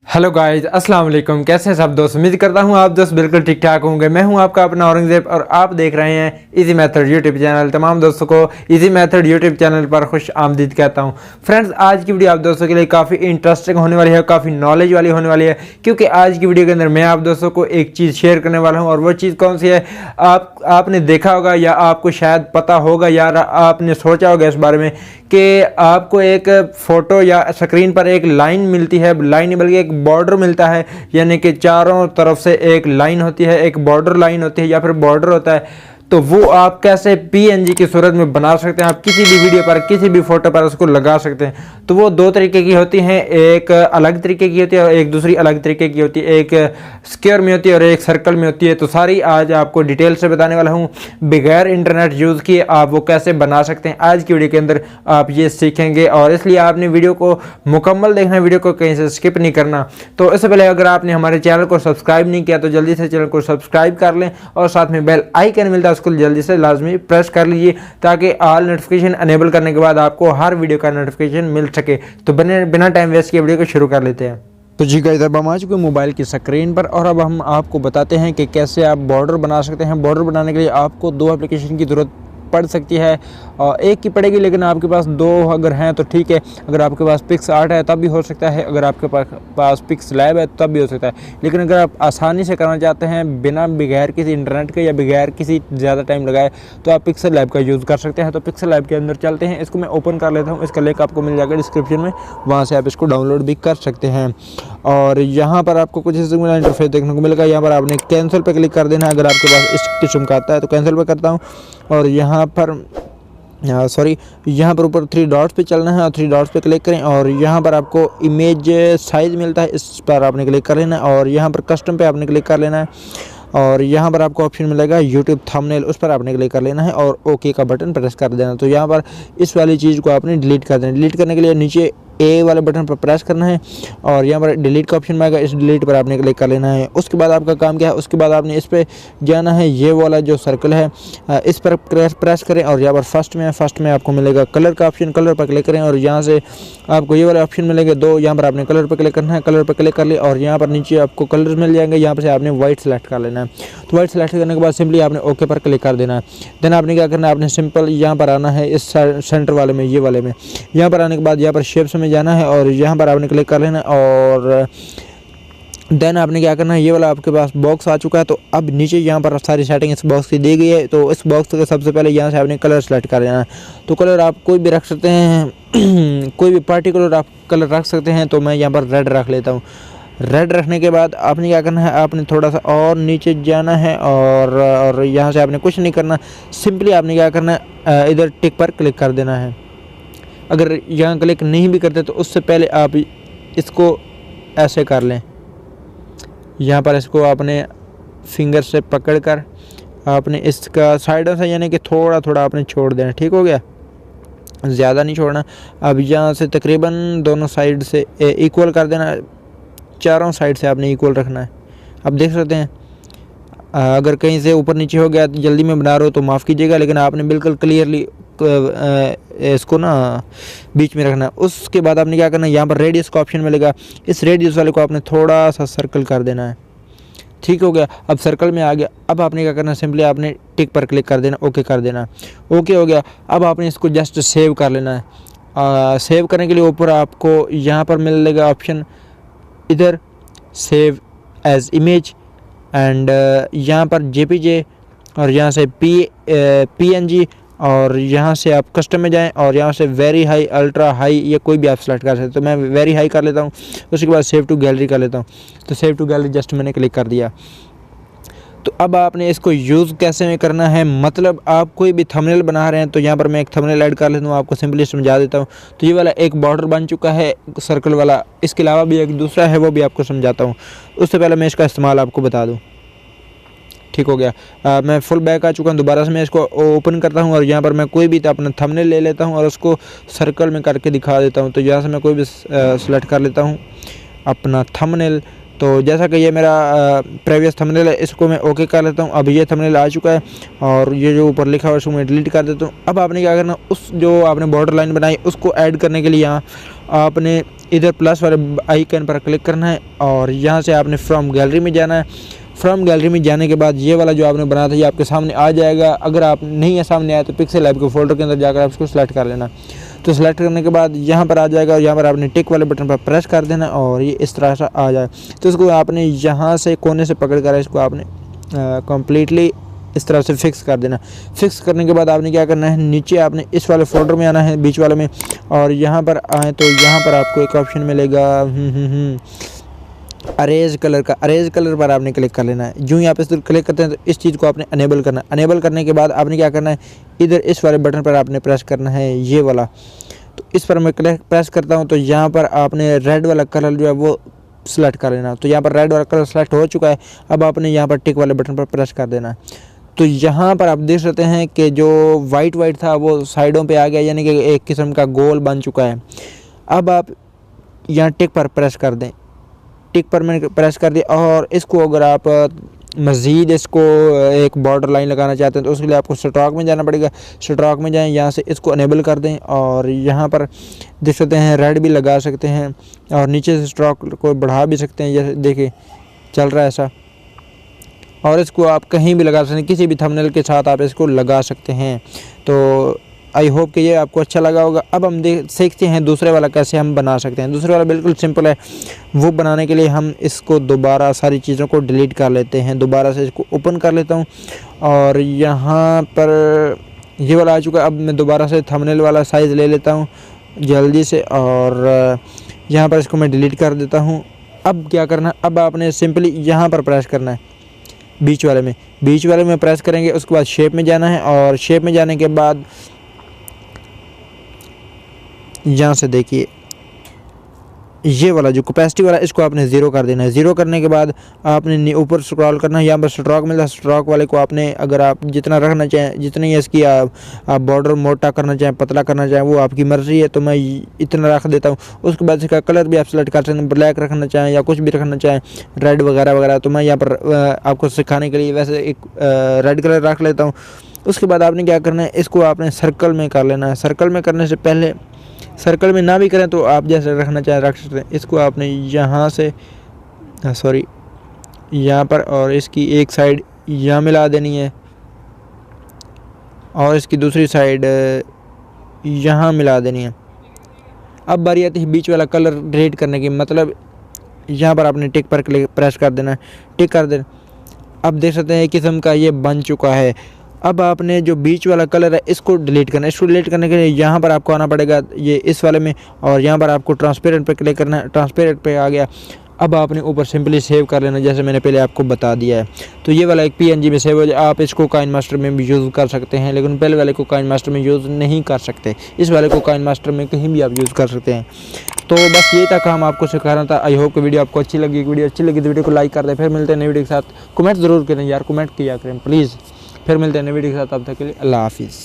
Hello guys, अस्सलाम वालेकुम। कैसे हैं सब दोस्त? उम्मीद करता हूं आप दोस्त बिल्कुल ठीक ठाक होंगे। मैं हूं आपका अपना औरंगजेब और आप देख रहे हैं इजी मेथड यूट्यूब चैनल। तमाम दोस्तों को इजी मेथड यूट्यूब चैनल पर खुश आमदीद कहता हूं। फ्रेंड्स, आज की वीडियो आप दोस्तों के लिए काफ़ी इंटरेस्टिंग होने वाली है, काफ़ी नॉलेज वाली होने वाली है, क्योंकि आज की वीडियो के अंदर मैं आप दोस्तों को एक चीज़ शेयर करने वाला हूँ। और वो चीज़ कौन सी है, आपने देखा होगा या आपको शायद पता होगा या आपने सोचा होगा इस बारे में कि आपको एक फ़ोटो या स्क्रीन पर एक लाइन मिलती है, लाइन बल्कि एक बॉर्डर मिलता है, यानी कि चारों तरफ से एक लाइन होती है, एक बॉर्डर लाइन होती है या फिर बॉर्डर होता है। तो वो आप कैसे पीएनजी की सूरत में बना सकते हैं, आप किसी भी वीडियो पर किसी भी फोटो पर उसको लगा सकते हैं। तो वो दो तरीके की होती हैं, एक अलग तरीके की होती है और एक दूसरी अलग तरीके की होती है। एक स्क्वायर में होती है और एक सर्कल में होती है। तो सारी आज आपको डिटेल से बताने वाला हूँ, बगैर इंटरनेट यूज़ किए आप वो कैसे बना सकते हैं। आज की वीडियो के अंदर आप ये सीखेंगे और इसलिए आपने वीडियो को मुकम्मल देखना है, वीडियो को कहीं से स्किप नहीं करना। तो इससे पहले अगर आपने हमारे चैनल को सब्सक्राइब नहीं किया तो जल्दी से चैनल को सब्सक्राइब कर लें और साथ में बेल आइकन मिलता है उसको जल्दी से लाजमी प्रेस कर लीजिए, ताकि ऑल नोटिफिकेशन अनेबल करने के बाद आपको हर वीडियो का नोटिफिकेशन मिल सके। तो बिना टाइम वेस्ट किए वीडियो को शुरू कर लेते हैं। तो जी गाइस, अब हम आ चुके हैं मोबाइल की स्क्रीन पर और अब हम आपको बताते हैं कि कैसे आप बॉर्डर बना सकते हैं। बॉर्डर बनाने के लिए आपको दो एप्लीकेशन की ज़रूरत पड़ सकती है, और एक की पड़ेगी, लेकिन आपके पास दो अगर हैं तो ठीक है। अगर आपके पास पिक्सआर्ट है तब भी हो सकता है, अगर आपके पास पिक्सलैब है तब भी हो सकता है। लेकिन अगर आप आसानी से करना चाहते हैं बिना बगैर किसी इंटरनेट के या बगैर किसी ज़्यादा टाइम लगाए, तो आप पिक्सलैब का यूज़ कर सकते हैं। तो पिक्सलैब के अंदर चलते हैं, इसको मैं ओपन कर लेता हूँ। इसका लिंक आपको मिल जाएगा डिस्क्रिप्शन में, वहाँ से आप इसको डाउनलोड भी कर सकते हैं। और यहाँ पर आपको कुछ इस तरह इंटरफेस देखने को मिलेगा। यहाँ पर आपने कैंसिल पर क्लिक कर देना है अगर आपके पास इस किस्म का आता है। तो कैंसिल पर करता हूँ और यहाँ पर यहाँ पर ऊपर थ्री डॉट्स पे चलना है और थ्री डॉट्स पे क्लिक करें और यहाँ पर आपको इमेज साइज़ मिलता है, इस पर आपने क्लिक कर लेना है और यहाँ पर कस्टम पे आपने क्लिक कर लेना है और यहाँ पर आपको ऑप्शन मिलेगा यूट्यूब थंबनेल, उस पर आपने क्लिक कर लेना है और ओके का बटन प्रेस कर देना। तो यहाँ पर इस वाली चीज़ को आपने डिलीट कर देना। डिलीट करने के लिए नीचे ए वाले बटन पर प्रेस करना है और यहाँ पर डिलीट का ऑप्शन आएगा, इस डिलीट पर आपने क्लिक कर लेना है। उसके बाद आपका काम क्या है, उसके बाद आपने इस पर जाना है, ये वाला जो सर्कल है इस पर प्रेस करें और यहाँ पर फर्स्ट में आपको मिलेगा कलर का ऑप्शन, कलर पर क्लिक करें और यहाँ से आपको ये वाले ऑप्शन मिलेंगे दो। यहाँ पर आपने कलर पर क्लिक करना है, कलर पर क्लिक कर लिया और यहाँ पर नीचे आपको कलर मिल जाएंगे, यहाँ पर से आपने वाइट सेलेक्ट कर लेना है। तो वाइट सेलेक्ट करने के बाद सिंपली आपने ओके पर क्लिक कर देना है। देन आपने क्या करना है, आपने सिंपल यहाँ पर आना है इस सेंटर वाले में, ये वाले में। यहाँ पर आने के बाद यहाँ पर शेप्स में जाना है और यहाँ पर आपने क्लिक कर लेना और देन आपने क्या करना है, ये वाला आपके पास बॉक्स आ चुका है। तो अब नीचे यहाँ पर सारी सेटिंग इस बॉक्स की दी गई है। तो इस बॉक्स के सबसे पहले यहाँ से आपने कलर सेलेक्ट कर लेना है। तो कलर आप कोई भी रख सकते हैं कोई भी पार्टिकुलर आप कलर रख सकते हैं। तो मैं यहाँ पर रेड रख लेता हूँ। रेड रखने के बाद आपने क्या करना है, आपने थोड़ा सा और नीचे जाना है और यहाँ से आपने कुछ नहीं करना, सिंपली आपने क्या करना है, इधर टिक पर क्लिक कर देना है। अगर यहाँ क्लिक नहीं भी करते तो उससे पहले आप इसको ऐसे कर लें, यहाँ पर इसको आपने फिंगर से पकड़कर आपने इसका साइडों से यानी कि थोड़ा थोड़ा आपने छोड़ देना। ठीक हो गया, ज़्यादा नहीं छोड़ना। अब यहाँ से तकरीबन दोनों साइड से इक्वल कर देना, चारों साइड से आपने इक्वल रखना है। अब देख सकते हैं अगर कहीं से ऊपर नीचे हो गया, जल्दी में बना रहे हो तो माफ़ कीजिएगा, लेकिन आपने बिल्कुल क्लियरली इसको ना बीच में रखना है। उसके बाद आपने क्या करना है, यहाँ पर रेडियस का ऑप्शन मिलेगा, इस रेडियस वाले को आपने थोड़ा सा सर्कल कर देना है। ठीक हो गया, अब सर्कल में आ गया। अब आपने क्या करना है, सिंपली आपने टिक पर क्लिक कर देना, ओके कर देना। ओके हो गया। अब आपने इसको जस्ट सेव कर लेना है। सेव करने के लिए ऊपर आपको यहाँ पर मिलेगा ऑप्शन, इधर सेव एज इमेज एंड यहाँ पर जेपीजे और यहाँ से पीएनजी और यहाँ से आप कस्टम में जाएं और यहाँ से वेरी हाई, अल्ट्रा हाई, ये कोई भी आप सेलेक्ट कर सकते हैं। तो मैं वेरी हाई कर लेता हूँ, उसके बाद सेव टू गैलरी कर लेता हूँ। तो सेव टू गैलरी जस्ट मैंने क्लिक कर दिया। तो अब आपने इसको यूज़ कैसे में करना है, मतलब आप कोई भी थंबनेल बना रहे हैं तो यहाँ पर मैं एक थंबनेल ऐड कर लेता हूँ, आपको सिंपली समझा देता हूँ। तो ये वाला एक बॉर्डर बन चुका है सर्कल वाला, इसके अलावा भी एक दूसरा है, वो भी आपको समझाता हूँ। उससे पहले मैं इसका इस्तेमाल आपको बता दूँ। ठीक हो गया, मैं फुल बैक आ चुका हूँ। दोबारा से मैं इसको ओपन करता हूँ और यहाँ पर मैं कोई भी अपना थंबनेल ले लेता हूँ और उसको सर्कल में करके दिखा देता हूँ। तो यहाँ से मैं कोई भी सेलेक्ट कर लेता हूँ अपना थंबनेल तो जैसा कि ये मेरा प्रीवियस थंबनेल है, इसको मैं ओके कर लेता हूँ। अब ये थंबनेल आ चुका है और ये जो ऊपर लिखा हुआ है उसको मैं डिलीट कर देता हूँ। अब आपने क्या करना, उस जो आपने बॉर्डर लाइन बनाई उसको ऐड करने के लिए यहाँ आपने इधर प्लस वाले आइकन पर क्लिक करना है और यहाँ से आपने फ्रॉम गैलरी में जाना है। फ्रॉम गैलरी में जाने के बाद ये वाला जो आपने बनाया था ये आपके सामने आ जाएगा। अगर आप नहीं है सामने आया तो पिक्सेल लैब के फोल्डर के अंदर जाकर आप इसको सेलेक्ट कर लेना। तो सेलेक्ट करने के बाद यहाँ पर आ जाएगा और यहाँ पर आपने टिक वाले बटन पर प्रेस कर देना और ये इस तरह से आ जाए। तो इसको आपने यहाँ से कोने से पकड़ कर इसको आपने कम्प्लीटली इस तरह से फिक्स कर देना। फिक्स करने के बाद आपने क्या करना है, नीचे आपने इस वाले फोल्डर में आना है, बीच वाले में, और यहाँ पर आए तो यहाँ पर आपको एक ऑप्शन मिलेगा अरेज कलर का। अरेज कलर पर आपने क्लिक कर लेना है। जो ही आप इस पर क्लिक करते हैं तो इस चीज़ को आपने अनेबल करना है। अनेबल करने के बाद आपने क्या करना है, इधर इस वाले बटन पर आपने प्रेस करना है, ये वाला। तो इस पर मैं प्रेस करता हूँ तो यहाँ पर आपने रेड वाला कलर जो है वो सेलेक्ट कर लेना। तो यहाँ पर रेड वाला कलर सेलेक्ट हो चुका है। अब आपने यहाँ पर टिक वाले बटन पर प्रेस कर देना है। तो यहाँ पर आप देख सकते हैं कि जो वाइट था वो साइडों पे आ गया, यानी कि एक किस्म का गोल बन चुका है। अब आप यहाँ टिक पर प्रेस कर दें। टिक पर मैंने प्रेस कर दिया और इसको अगर आप मज़ीद इसको एक बॉर्डर लाइन लगाना चाहते हैं तो उसके लिए आपको स्ट्रोक में जाना पड़ेगा। स्ट्रोक में जाएं, यहाँ से इसको अनेबल कर दें और यहाँ पर देख सकते हैं रेड भी लगा सकते हैं और नीचे से स्ट्रोक को बढ़ा भी सकते हैं, जैसे देखिए चल रहा है ऐसा। और इसको आप कहीं भी लगा सकते हैं, किसी भी थंबनेल के साथ आप इसको लगा सकते हैं। तो आई होप कि ये आपको अच्छा लगा होगा। अब हम सीखते हैं दूसरे वाला कैसे हम बना सकते हैं। दूसरे वाला बिल्कुल सिंपल है। वो बनाने के लिए हम इसको दोबारा सारी चीज़ों को डिलीट कर लेते हैं। दोबारा से इसको ओपन कर लेता हूँ और यहाँ पर ये वाला आ चुका है। अब मैं दोबारा से थंबनेल वाला साइज़ ले लेता हूँ जल्दी से और यहाँ पर इसको मैं डिलीट कर देता हूँ। अब क्या करना, अब आपने सिंपली यहाँ पर प्रेस करना है, बीच वाले में प्रेस करेंगे। उसके बाद शेप में जाना है और शेप में जाने के बाद यहाँ से देखिए ये वाला जो कैपेसिटी वाला इसको आपने ज़ीरो कर देना है। ज़ीरो करने के बाद आपने ऊपर स्क्रॉल करना है, यहाँ पर स्ट्रोक मिलता है। स्ट्रोक वाले को आपने अगर आप जितना रखना चाहें, जितनी इसकी आप बॉर्डर मोटा करना चाहें, पतला करना चाहें, वो आपकी मर्ज़ी है। तो मैं इतना रख देता हूँ। उसके बाद इसका कलर भी आप सेलेक्ट कर सकते हैं, ब्लैक रखना चाहें या कुछ भी रखना चाहें, रेड वगैरह वगैरह। तो मैं यहाँ पर आपको सिखाने के लिए वैसे एक रेड कलर रख लेता हूँ। उसके बाद आपने क्या करना है, इसको आपने सर्कल में कर लेना है। सर्कल में करने से पहले, सर्कल में ना भी करें तो आप जैसे रखना चाहें रख सकते हैं। इसको आपने यहाँ से यहाँ पर और इसकी एक साइड यहाँ मिला देनी है और इसकी दूसरी साइड यहाँ मिला देनी है। अब बारी आती है बीच वाला कलर डिलीट करने की, मतलब यहाँ पर आपने टिक पर प्रेस कर देना है, टिक कर देना। अब देख सकते हैं किस्म का ये बन चुका है। अब आपने जो बीच वाला कलर है इसको डिलीट करना है। इसको डिलीट करने के लिए यहाँ पर आपको आना पड़ेगा ये इस वाले में और यहाँ पर आपको ट्रांसपेरेंट पे क्लिक करना है। ट्रांसपेरेंट पे आ गया। अब आपने ऊपर सिंपली सेव कर लेना, जैसे मैंने पहले आपको बता दिया है। तो ये वाला एक PNG में सेव हो जाए। आप इसको काइन मास्टर में भी यूज़ कर सकते हैं, लेकिन पहले वाले को काइन मास्टर में यूज़ नहीं कर सकते। इस वाले को काइन मास्टर में कहीं भी आप यूज़ कर सकते हैं। तो बस ये था काम आपको सिखाना था। आई होप कि वीडियो आपको अच्छी लगी। वीडियो अच्छी लगी तो वीडियो को लाइक कर दें। फिर मिलते हैं नई वीडियो के साथ। कमेंट ज़रूर करें यार, कमेंट किया करें प्लीज़। फिर मिलते हैं नई वीडियो के साथ। तब तक के लिए अल्लाह हाफिज़।